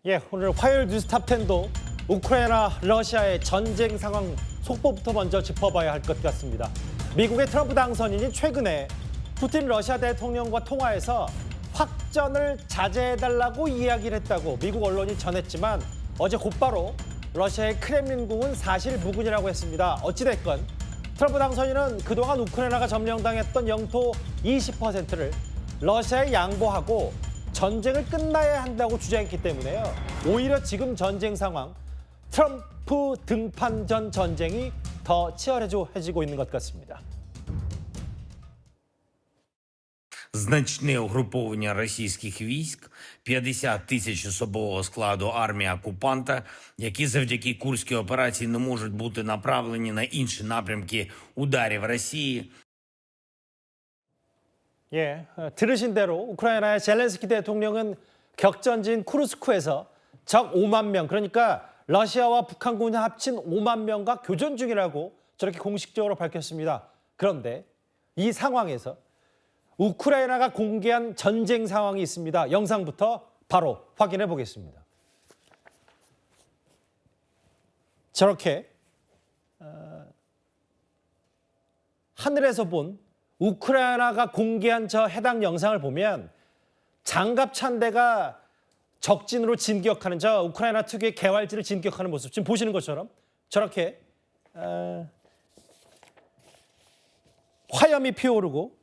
예, 오늘 화요일 뉴스 탑10도 우크라이나, 러시아의 전쟁 상황 속보부터 먼저 짚어봐야 할 것 같습니다. 미국의 트럼프 당선인이 최근에 푸틴 러시아 대통령과 통화해서 확전을 자제해달라고 이야기를 했다고 미국 언론이 전했지만 어제 곧바로 러시아의 크렘린궁은 사실 무근이라고 했습니다. 어찌됐건 트럼프 당선인은 그동안 우크라이나가 점령당했던 영토 20%를 러시아에 양보하고 전쟁을 끝나야 한다고 주장했기 때문에요. 오히려 지금 전쟁 상황, 트럼프 등판 전 전쟁이 더 치열해지고 있는 것 같습니다. Значне угруповання російських військ, 50 тисяч особового складу армії окупанта, які завдяки Курській операції не можуть бути направлені на інші напрямки ударів Росії. 예, 들으신 대로 우크라이나의 젤렌스키 대통령은 격전지인 쿠르스크에서 적 5만 명, 그러니까 러시아와 북한군이 합친 5만 명과 교전 중이라고 저렇게 공식적으로 밝혔습니다. 그런데 이 상황에서 우크라이나가 공개한 전쟁 상황이 있습니다. 영상부터 바로 확인해 보겠습니다. 저렇게 하늘에서 본 우크라이나가 공개한 저 해당 영상을 보면 장갑 찬 대가 적진으로 진격하는 저 우크라이나 특유의 개활지를 진격하는 모습 지금 보시는 것처럼 저렇게 화염이 피어오르고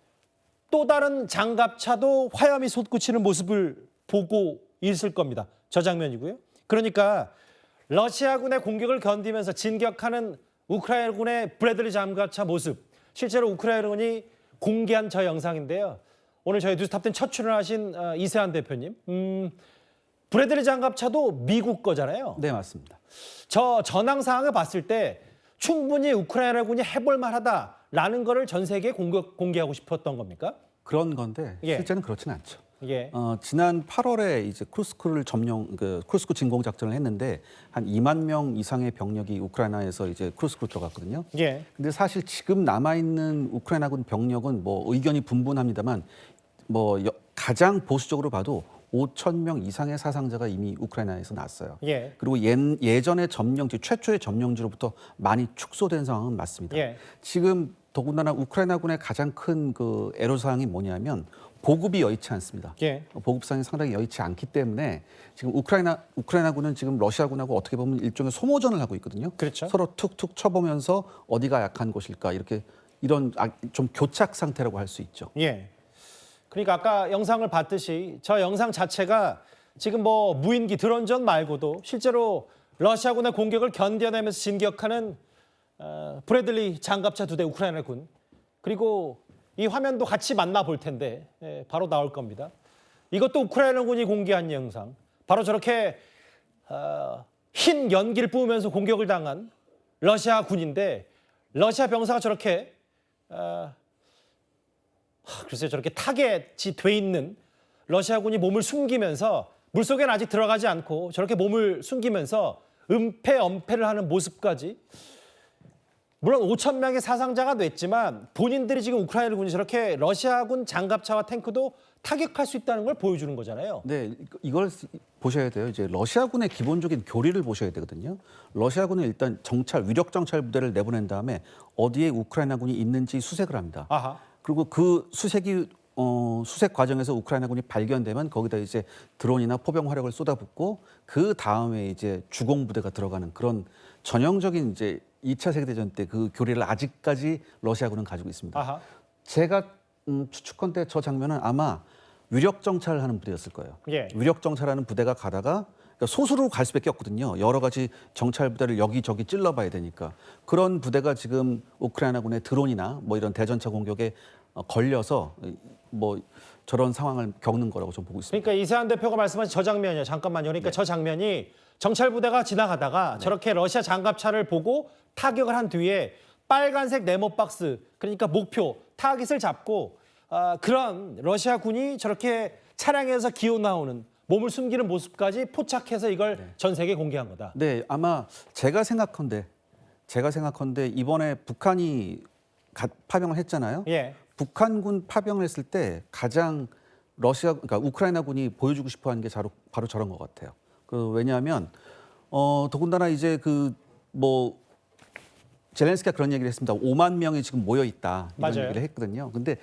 또 다른 장갑차도 화염이 솟구치는 모습을 보고 있을 겁니다. 저 장면이고요. 그러니까 러시아군의 공격을 견디면서 진격하는 우크라이나군의 브래들리 장갑차 모습, 실제로 우크라이나군이 공개한 저 영상인데요. 오늘 저희 뉴스탑10 첫 출연하신 이세환 대표님, 브래들리 장갑차도 미국 거잖아요. 네, 맞습니다. 저 전황 상황을 봤을 때 충분히 우크라이나군이 해볼 만하다라는 거를 전 세계에 공개하고 싶었던 겁니까? 그런 건데 예. 실제는 그렇지는 않죠. 예. 지난 8월에 이제 쿠르스크를 쿠르스크 진공 작전을 했는데 한 2만 명 이상의 병력이 우크라이나에서 이제 쿠르스크로 들어갔거든요. 예. 근데 사실 지금 남아 있는 우크라이나군 병력은 뭐 의견이 분분합니다만 가장 보수적으로 봐도 5천 명 이상의 사상자가 이미 우크라이나에서 났어요. 예. 그리고 예전의 점령지, 최초의 점령지로부터 많이 축소된 상황은 맞습니다. 예. 지금 더군다나 우크라이나군의 가장 큰 그 애로사항이 뭐냐면 보급이 여의치 않습니다. 예. 보급상이 상당히 여의치 않기 때문에 지금 우크라이나군은 지금 러시아군하고 어떻게 보면 일종의 소모전을 하고 있거든요. 그렇죠. 서로 툭툭 쳐보면서 어디가 약한 곳일까 이런 좀 교착 상태라고 할 수 있죠. 예. 그러니까 아까 영상을 봤듯이 저 영상 자체가 지금 뭐 무인기 드론전 말고도 실제로 러시아군의 공격을 견뎌내면서 진격하는 브래들리 장갑차 2대 우크라이나군, 그리고 이 화면도 같이 만나볼 텐데 바로 나올 겁니다. 이것도 우크라이나군이 공개한 영상. 바로 저렇게 흰 연기를 뿜으면서 공격을 당한 러시아 군인데 러시아 병사가 저렇게 글쎄요, 저렇게 타겟이 돼 있는 러시아군이 몸을 숨기면서 물속에는 아직 들어가지 않고 저렇게 몸을 숨기면서 은폐, 엄폐를 하는 모습까지. 물론 5천 명의 사상자가 됐지만 본인들이 지금 우크라이나군이 저렇게 러시아군 장갑차와 탱크도 타격할 수 있다는 걸 보여주는 거잖아요. 네, 이걸 보셔야 돼요. 이제 러시아군의 기본적인 교리를 보셔야 되거든요. 러시아군은 일단 위력 정찰 부대를 내보낸 다음에 어디에 우크라이나군이 있는지 수색을 합니다. 아하. 그리고 그 수색 과정에서 우크라이나군이 발견되면 거기다 이제 드론이나 포병 화력을 쏟아붓고 그 다음에 이제 주공 부대가 들어가는 그런 전형적인 이제 2차 세계대전 때 그 교리를 아직까지 러시아군은 가지고 있습니다. 아하. 제가 추측컨대 저 장면은 아마 위력 정찰을 하는 부대였을 거예요. 예. 위력 정찰하는 부대가 가다가 그러니까 소수로 갈 수밖에 없거든요. 여러 가지 정찰 부대를 여기저기 찔러봐야 되니까. 그런 부대가 지금 우크라이나군의 드론이나 뭐 이런 대전차 공격에 걸려서 뭐 저런 상황을 겪는 거라고 좀 보고 있습니다. 그러니까 이세환 대표가 말씀하신 저 장면이요. 잠깐만요. 그러니까 저 장면이 정찰 부대가 지나가다가 저렇게 러시아 장갑차를 보고 타격을 한 뒤에 빨간색 네모 박스, 그러니까 목표 타깃을 잡고 그런 러시아군이 저렇게 차량에서 기어 나오는 몸을 숨기는 모습까지 포착해서 이걸 전 세계에 공개한 거다. 네, 아마 제가 생각컨대 이번에 북한이 파병을 했잖아요. 예. 북한군 파병을 했을 때 가장 그러니까 우크라이나군이 보여주고 싶어하는 게 바로 저런 것 같아요. 왜냐하면 더군다나 이제 젤렌스키가 그런 얘기를 했습니다. 5만 명이 지금 모여 있다 이런 맞아요. 얘기를 했거든요. 근데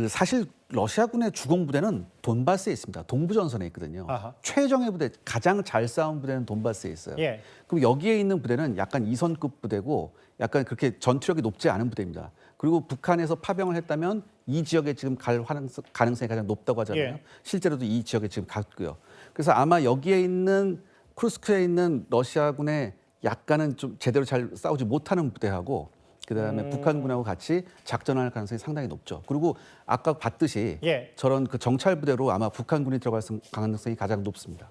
사실 러시아군의 주공 부대는 돈바스에 있습니다. 동부 전선에 있거든요. 아하. 최정예 부대, 가장 잘 싸운 부대는 돈바스에 있어요. 예. 그럼 여기에 있는 부대는 약간 2선급 부대고 약간 그렇게 전투력이 높지 않은 부대입니다. 그리고 북한에서 파병을 했다면 이 지역에 지금 갈 가능성이 가장 높다고 하잖아요. 예. 실제로도 이 지역에 지금 갔고요. 그래서 아마 여기에 있는 쿠르스크에 있는 러시아군의 약간은 좀 제대로 잘 싸우지 못하는 부대하고 그다음에 북한군하고 같이 작전할 가능성이 상당히 높죠. 그리고 아까 봤듯이 예. 저런 정찰 부대로 아마 북한군이 들어갈 가능성이 가장 높습니다.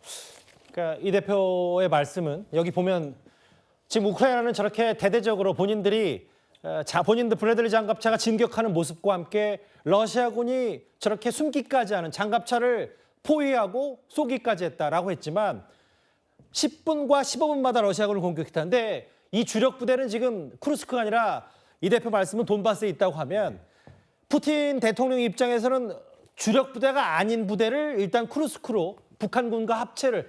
그러니까 이 대표의 말씀은 여기 보면 지금 우크라이나는 저렇게 대대적으로 본인들 브래들리 장갑차가 진격하는 모습과 함께 러시아군이 저렇게 숨기까지 하는 장갑차를 포위하고 쏘기까지 했다라고 했지만 10분과 15분마다 러시아군을 공격했다는데 이 주력 부대는 지금 쿠르스크가 아니라 이 대표 말씀은 돈바스에 있다고 하면 푸틴 대통령 입장에서는 주력 부대가 아닌 부대를 일단 쿠르스크로 북한군과 합체를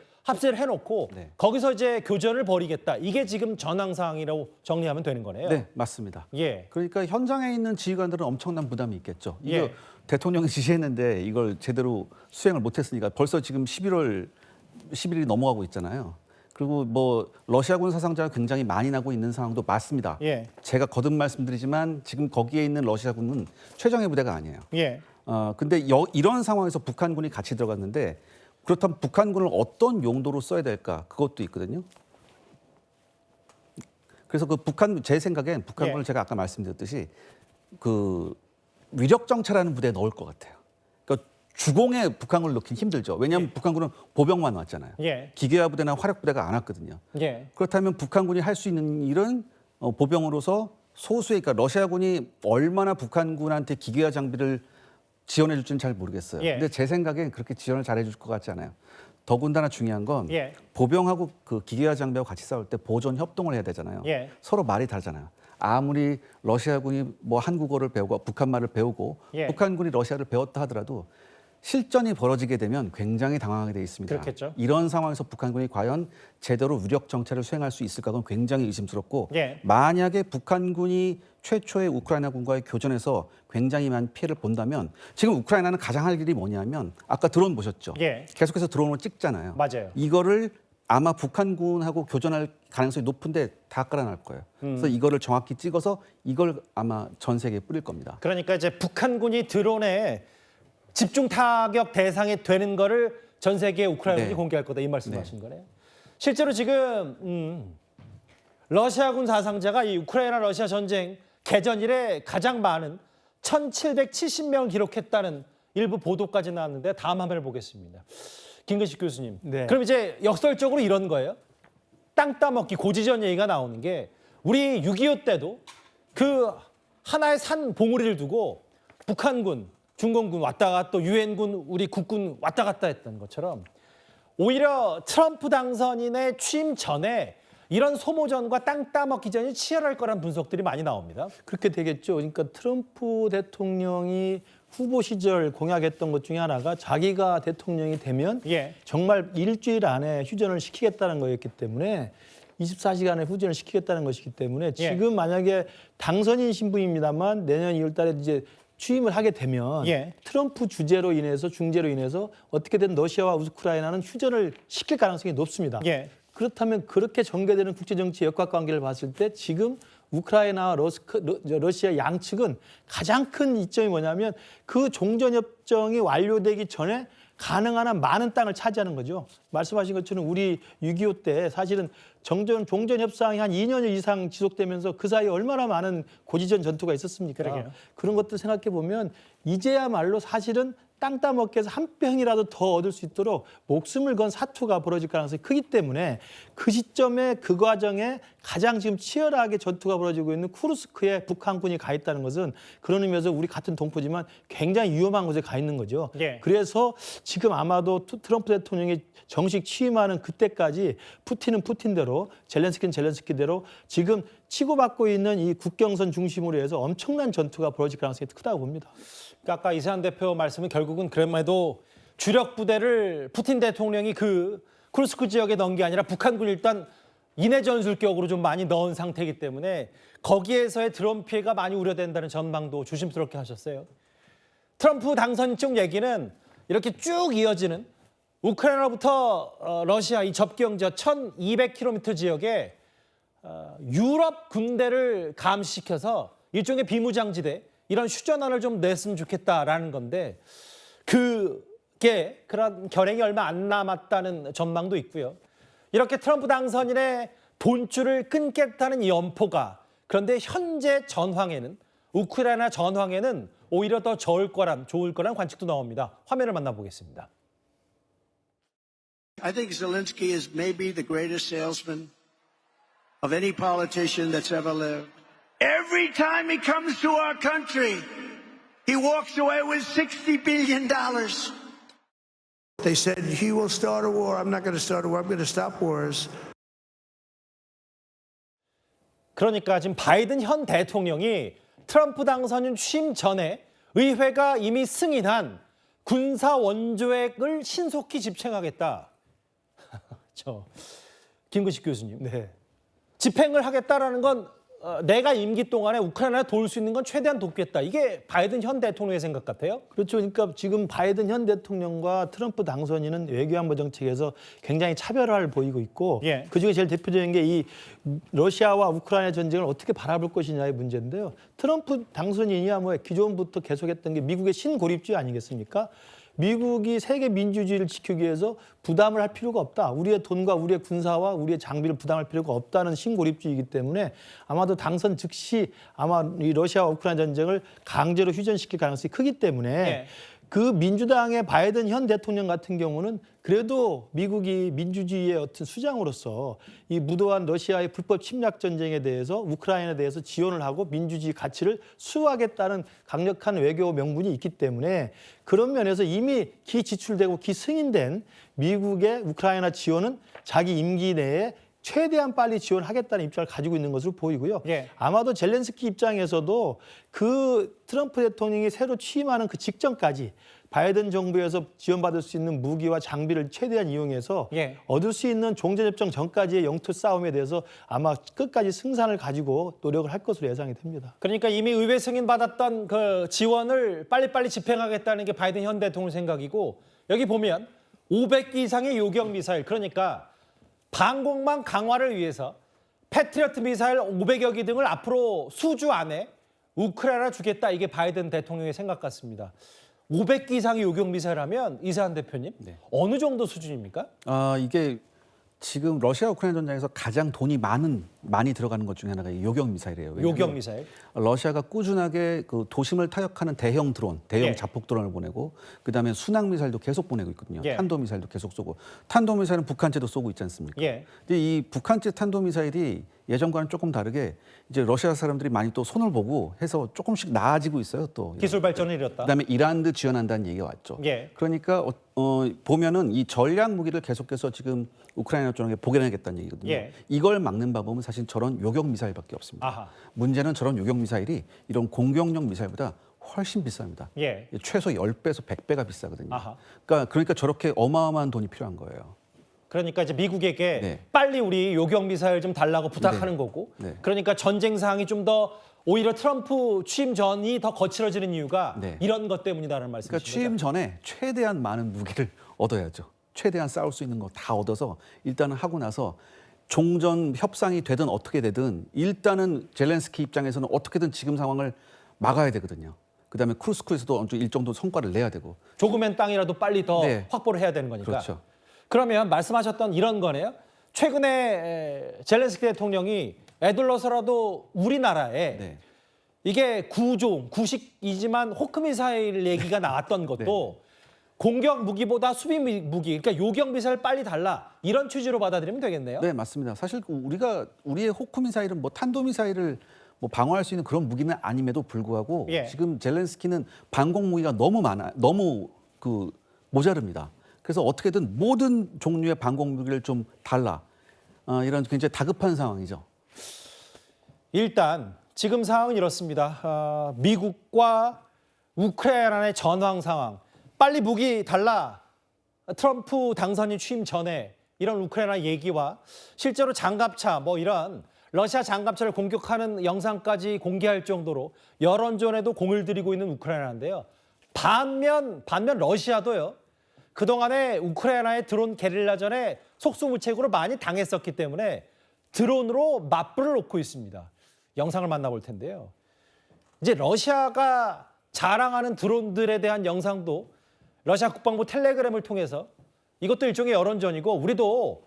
해놓고 네. 거기서 이제 교전을 벌이겠다. 이게 지금 전황 상황이라고 정리하면 되는 거네요. 네, 맞습니다. 예. 그러니까 현장에 있는 지휘관들은 엄청난 부담이 있겠죠. 이거 예. 대통령이 지시했는데 이걸 제대로 수행을 못했으니까 벌써 지금 11일이 넘어가고 있잖아요. 그리고 러시아군 사상자가 굉장히 많이 나고 있는 상황도 맞습니다. 예. 제가 거듭 말씀드리지만 지금 거기에 있는 러시아군은 최정예 부대가 아니에요. 예. 근데 이런 상황에서 북한군이 같이 들어갔는데 그렇다면 북한군을 어떤 용도로 써야 될까? 그것도 있거든요. 그래서 제 생각엔 북한군을 예. 제가 아까 말씀드렸듯이 위력 정찰하는 부대에 넣을 것 같아요. 그러니까 주공에 북한군을 넣긴 힘들죠. 왜냐하면 북한군은 보병만 왔잖아요. 예. 기계화 부대나 화력 부대가 안 왔거든요. 예. 그렇다면 북한군이 할 수 있는 일은 보병으로서 소수의, 그러니까 러시아군이 얼마나 북한군한테 기계화 장비를 지원해 줄지는 잘 모르겠어요. 예. 근데 제 생각엔 그렇게 지원을 잘해 줄 것 같지 않아요. 더군다나 중요한 건 예. 보병하고 기계화 장비하고 같이 싸울 때 보존 협동을 해야 되잖아요. 예. 서로 말이 다르잖아요. 아무리 러시아군이 한국어를 배우고 북한말을 배우고 예. 북한군이 러시아를 배웠다 하더라도 실전이 벌어지게 되면 굉장히 당황하게 돼 있습니다. 그렇겠죠. 이런 상황에서 북한군이 과연 제대로 위력 정찰을 수행할 수 있을까는 굉장히 의심스럽고 예. 만약에 북한군이 최초의 우크라이나군과의 교전에서 굉장히 많은 피해를 본다면 지금 우크라이나는 가장 할 일이 뭐냐면 아까 드론 보셨죠? 예. 계속해서 드론을 찍잖아요. 맞아요. 이거를 아마 북한군하고 교전할 가능성이 높은데 다 깔아날 거예요. 그래서 이거를 정확히 찍어서 이걸 아마 전 세계에 뿌릴 겁니다. 그러니까 이제 북한군이 드론에 집중 타격 대상이 되는 거를 전 세계 우크라이나군이 네. 공개할 거다 이 말씀하신 거네요. 실제로 지금 러시아군 사상자가 이 우크라이나 러시아 전쟁 개전 이래 가장 많은 1,770명을 기록했다는 일부 보도까지 나왔는데 다음 화면을 보겠습니다. 김근식 교수님. 네. 그럼 이제 역설적으로 이런 거예요. 땅 따먹기 고지전 얘기가 나오는 게 우리 6.25 때도 하나의 산 봉우리를 두고 북한군, 중공군 왔다가 또 유엔군, 우리 국군 왔다 갔다 했던 것처럼 오히려 트럼프 당선인의 취임 전에 이런 소모전과 땅 따먹기전이 치열할 거란 분석들이 많이 나옵니다. 그렇게 되겠죠. 그러니까 트럼프 대통령이 후보 시절 공약했던 것 중에 하나가 자기가 대통령이 되면 예. 정말 일주일 안에 휴전을 시키겠다는 거였기 때문에 24시간에 휴전을 시키겠다는 것이기 때문에 지금 만약에 당선인 신분입니다만 내년 2월 달에 이제 취임을 하게 되면 트럼프 주재로 인해서 중재로 인해서 어떻게든 러시아와 우크라이나는 휴전을 시킬 가능성이 높습니다. 그렇다면 그렇게 전개되는 국제정치 역학관계를 봤을 때 지금 우크라이나와 러시아 양측은 가장 큰 이점이 뭐냐면 그 종전협정이 완료되기 전에 가능한 한 많은 땅을 차지하는 거죠. 말씀하신 것처럼 우리 6.25 때 사실은 종전협상이 한 2년 이상 지속되면서 그 사이에 얼마나 많은 고지전 전투가 있었습니까? 그러게요. 그런 것들 생각해 보면 이제야말로 사실은 땅 따먹기 해서 한 평이라도 더 얻을 수 있도록 목숨을 건 사투가 벌어질 가능성이 크기 때문에 그 시점에 그 과정에 가장 지금 치열하게 전투가 벌어지고 있는 쿠르스크에 북한군이 가 있다는 것은 그런 의미에서 우리 같은 동포지만 굉장히 위험한 곳에 가 있는 거죠. 그래서 지금 아마도 트럼프 대통령이 정식 취임하는 그때까지 푸틴은 푸틴대로 젤렌스키는 젤렌스키대로 지금 치고받고 있는 이 국경선 중심으로 해서 엄청난 전투가 벌어질 가능성이 크다고 봅니다. 그러니까 아까 이세한 대표 말씀은 결국은 그럼에도 주력 부대를 푸틴 대통령이 쿠르스크 지역에 넣은 게 아니라 북한군 일단 인해 전술격으로 좀 많이 넣은 상태이기 때문에 거기에서의 드론 피해가 많이 우려된다는 전망도 조심스럽게 하셨어요. 트럼프 당선 쪽 얘기는 이렇게 쭉 이어지는 우크라이나로부터 러시아 이 접경지역 1200km 지역에 유럽 군대를 감시시켜서 일종의 비무장지대 이런 휴전안을 좀 냈으면 좋겠다라는 건데 그게 그런 결행이 얼마 안 남았다는 전망도 있고요. 이렇게 트럼프 당선인의 돈줄을 끊겠다는 염포가 그런데 현재 전황에는 우크라이나 전황에는 오히려 더 좋을 거란 관측도 나옵니다. 화면을 만나보겠습니다. I think Zelensky is maybe the greatest salesman of any politician that's ever lived. Every time he comes to our country, he walks away with $60 billion. They said, he will start a war. I'm not going to start a war. I'm going to stop wars. 그러니까 지금 바이든 현 대통령이 트럼프 당선인 취임 전에 의회가 이미 승인한 군사 원조액을 신속히 집행하겠다. 김근식 교수님. 네. 집행을 하겠다라는 건 내가 임기 동안에 우크라이나를 도울 수 있는 건 최대한 돕겠다. 이게 바이든 현 대통령의 생각 같아요? 그렇죠. 그러니까 지금 바이든 현 대통령과 트럼프 당선인은 외교안보 정책에서 굉장히 차별화를 보이고 있고 예. 그중에 제일 대표적인 게 이 러시아와 우크라이나 전쟁을 어떻게 바라볼 것이냐의 문제인데요. 트럼프 당선인이야 뭐 기존부터 계속했던 게 미국의 신고립주의 아니겠습니까? 미국이 세계 민주주의를 지키기 위해서 부담을 할 필요가 없다. 우리의 돈과 우리의 군사와 우리의 장비를 부담할 필요가 없다는 신고립주의이기 때문에 아마도 당선 즉시 아마 이 러시아와 우크라이나 전쟁을 강제로 휴전시킬 가능성이 크기 때문에 네. 그 민주당의 바이든 현 대통령 같은 경우는 그래도 미국이 민주주의의 어떤 수장으로서 이 무도한 러시아의 불법 침략 전쟁에 대해서 우크라이나에 대해서 지원을 하고 민주주의 가치를 수호하겠다는 강력한 외교 명분이 있기 때문에 그런 면에서 이미 기지출되고 기승인된 미국의 우크라이나 지원은 자기 임기 내에 최대한 빨리 지원하겠다는 입장을 가지고 있는 것으로 보이고요. 예. 아마도 젤렌스키 입장에서도 그 트럼프 대통령이 새로 취임하는 그 직전까지 바이든 정부에서 지원받을 수 있는 무기와 장비를 최대한 이용해서 예. 얻을 수 있는 종전협정 전까지의 영토 싸움에 대해서 아마 끝까지 승산을 가지고 노력을 할 것으로 예상이 됩니다. 그러니까 이미 의회 승인 받았던 그 지원을 빨리빨리 집행하겠다는 게 바이든 현 대통령 생각이고 여기 보면 500기 이상의 요격 미사일 그러니까 방공망 강화를 위해서 패트리어트 미사일 500여 기 등을 앞으로 수주 안에 우크라이나 주겠다. 이게 바이든 대통령의 생각 같습니다. 500기 이상의 요격 미사일 하면 이세한 대표님 네. 어느 정도 수준입니까? 이게 지금 러시아 우크라이나 전쟁에서 가장 돈이 많이 들어가는 것 중에 하나가 이 요격 미사일이에요. 왜냐하면 요격 미사일. 러시아가 꾸준하게 그 도심을 타격하는 대형 드론, 대형 예. 자폭 드론을 보내고 그다음에 순항 미사일도 계속 보내고 있거든요. 예. 탄도 미사일도 계속 쏘고 탄도 미사일은 북한제도 쏘고 있지 않습니까? 예. 근데 이 북한제 탄도 미사일이 예전과는 조금 다르게 이제 러시아 사람들이 많이 또 손을 보고 해서 조금씩 나아지고 있어요. 또 기술 발전을 이뤘다. 그다음에 이란도 지원한다는 얘기가 왔죠. 예. 그러니까 보면은 이 전략 무기를 계속해서 지금 우크라이나 쪽에 보내겠다는 얘기거든요. 예. 이걸 막는 방법은 사실 저런 요격 미사일밖에 없습니다. 아하. 문제는 저런 요격 미사일이 이런 공격용 미사일보다 훨씬 비쌉니다. 예. 최소 10배에서 100배가 비싸거든요. 아하. 그러니까 저렇게 어마어마한 돈이 필요한 거예요. 그러니까 이제 미국에게 네. 빨리 우리 요격 미사일 좀 달라고 부탁하는 거고. 네. 그러니까 전쟁 상황이 좀 더 오히려 트럼프 취임 전이 더 거칠어지는 이유가 네. 이런 것 때문이다라는 그러니까 말씀이시죠. 취임 전에 최대한 많은 무기를 얻어야죠. 최대한 싸울 수 있는 거 다 얻어서 일단은 하고 나서 종전 협상이 되든 어떻게 되든 일단은 젤렌스키 입장에서는 어떻게든 지금 상황을 막아야 되거든요. 그다음에 쿠르스크에서도 일정도 성과를 내야 되고. 조금의 땅이라도 빨리 더 네. 확보를 해야 되는 거니까. 그렇죠. 그러면 말씀하셨던 이런 거네요. 최근에 젤렌스키 대통령이 애들러서라도 우리나라에 네. 이게 구식이지만 호크 미사일 얘기가 나왔던 것도 공격 무기보다 수비 무기, 그러니까 요격 미사일 빨리 달라 이런 취지로 받아들이면 되겠네요. 네, 맞습니다. 사실 우리의 호크 미사일은 뭐 탄도 미사일을 뭐 방어할 수 있는 그런 무기는 아님에도 불구하고 예. 지금 젤렌스키는 방공 무기가 너무 모자릅니다. 그래서 어떻게든 모든 종류의 방공 무기를 좀 달라. 이런 굉장히 다급한 상황이죠. 일단 지금 상황은 이렇습니다. 미국과 우크라이나의 전황 상황. 빨리 무기 달라. 트럼프 당선인 취임 전에 이런 우크라이나 얘기와 실제로 장갑차 뭐 이런 러시아 장갑차를 공격하는 영상까지 공개할 정도로 여론전에도 공을 들이고 있는 우크라이나인데요. 반면 러시아도요. 그동안에 우크라이나의 드론 게릴라전에 속수무책으로 많이 당했었기 때문에 드론으로 맞불을 놓고 있습니다. 영상을 만나볼 텐데요. 이제 러시아가 자랑하는 드론들에 대한 영상도 러시아 국방부 텔레그램을 통해서 이것도 일종의 여론전이고 우리도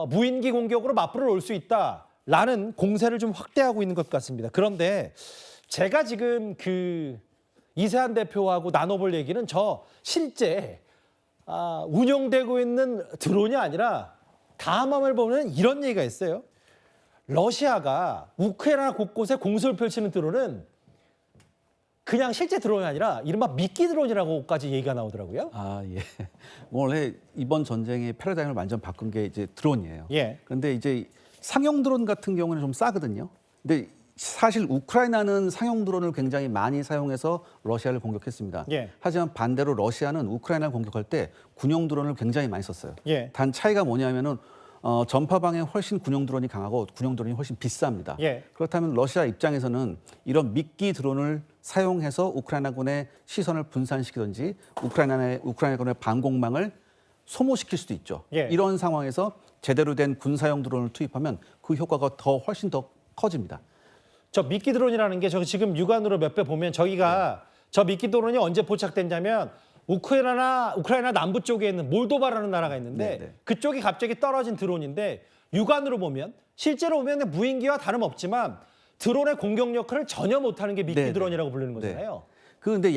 무인기 공격으로 맞불을 놓을 수 있다라는 공세를 좀 확대하고 있는 것 같습니다. 그런데 제가 지금 그 이세한 대표하고 나눠볼 얘기는 저 실제 운영되고 있는 드론이 아니라 다음함을 보면 이런 얘기가 있어요. 러시아가 우크라이나 곳곳에 공습을 펼치는 드론은 그냥 실제 드론이 아니라 이른바 미끼 드론이라고까지 얘기가 나오더라고요. 아, 예. 원래 이번 전쟁의 패러다임을 완전 바꾼 게 이제 드론이에요. 예. 그런데 이제 상용 드론 같은 경우는 좀 싸거든요. 근데 사실 우크라이나는 상용 드론을 굉장히 많이 사용해서 러시아를 공격했습니다. 예. 하지만 반대로 러시아는 우크라이나를 공격할 때 군용 드론을 굉장히 많이 썼어요. 예. 단 차이가 뭐냐면은 전파방에 훨씬 군용 드론이 강하고 군용 드론이 훨씬 비쌉니다. 예. 그렇다면 러시아 입장에서는 이런 미끼 드론을 사용해서 우크라이나군의 시선을 분산시키든지 우크라이나군의 방공망을 소모시킬 수도 있죠. 예. 이런 상황에서 제대로 된 군사용 드론을 투입하면 그 효과가 훨씬 더 커집니다. 저 미끼 드론이라는 게 저기 지금 육안으로 몇 배 보면 저기가 저 미끼 드론이 언제 포착됐냐면 우크라이나 남부 쪽에 있는 몰도바라는 나라가 있는데 네. 그쪽이 갑자기 떨어진 드론인데 육안으로 보면 실제로 보면 무인기와 다름없지만 드론의 공격 역할을 전혀 못하는 게 미끼 네. 드론이라고 부르는 거잖아요. 근데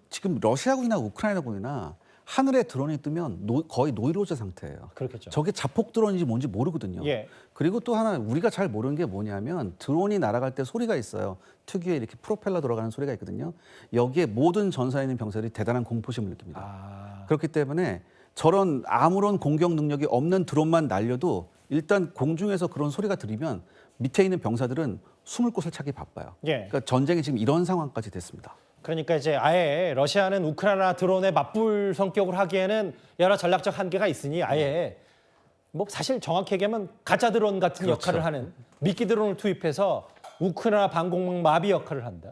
지금 러시아군이나 우크라이나군이나 하늘에 드론이 뜨면 거의 노이로제 상태예요. 그렇겠죠. 저게 자폭 드론인지 뭔지 모르거든요. 예. 그리고 또 하나 우리가 잘 모르는 게 뭐냐면 드론이 날아갈 때 소리가 있어요. 특유의 이렇게 프로펠러 돌아가는 소리가 있거든요. 여기에 모든 전선에 있는 병사들이 대단한 공포심을 느낍니다. 그렇기 때문에 저런 아무런 공격 능력이 없는 드론만 날려도 일단 공중에서 그런 소리가 들리면 밑에 있는 병사들은 숨을 곳을 찾기 바빠요. 예. 그러니까 전쟁이 지금 이런 상황까지 됐습니다. 그러니까 이제 아예 러시아는 우크라이나 드론의 맞불 성격을 하기에는 여러 전략적 한계가 있으니 아예 뭐 사실 정확히 얘기하면 가짜 드론 같은 그렇죠. 역할을 하는 미끼 드론을 투입해서 우크라이나 방공망 마비 역할을 한다.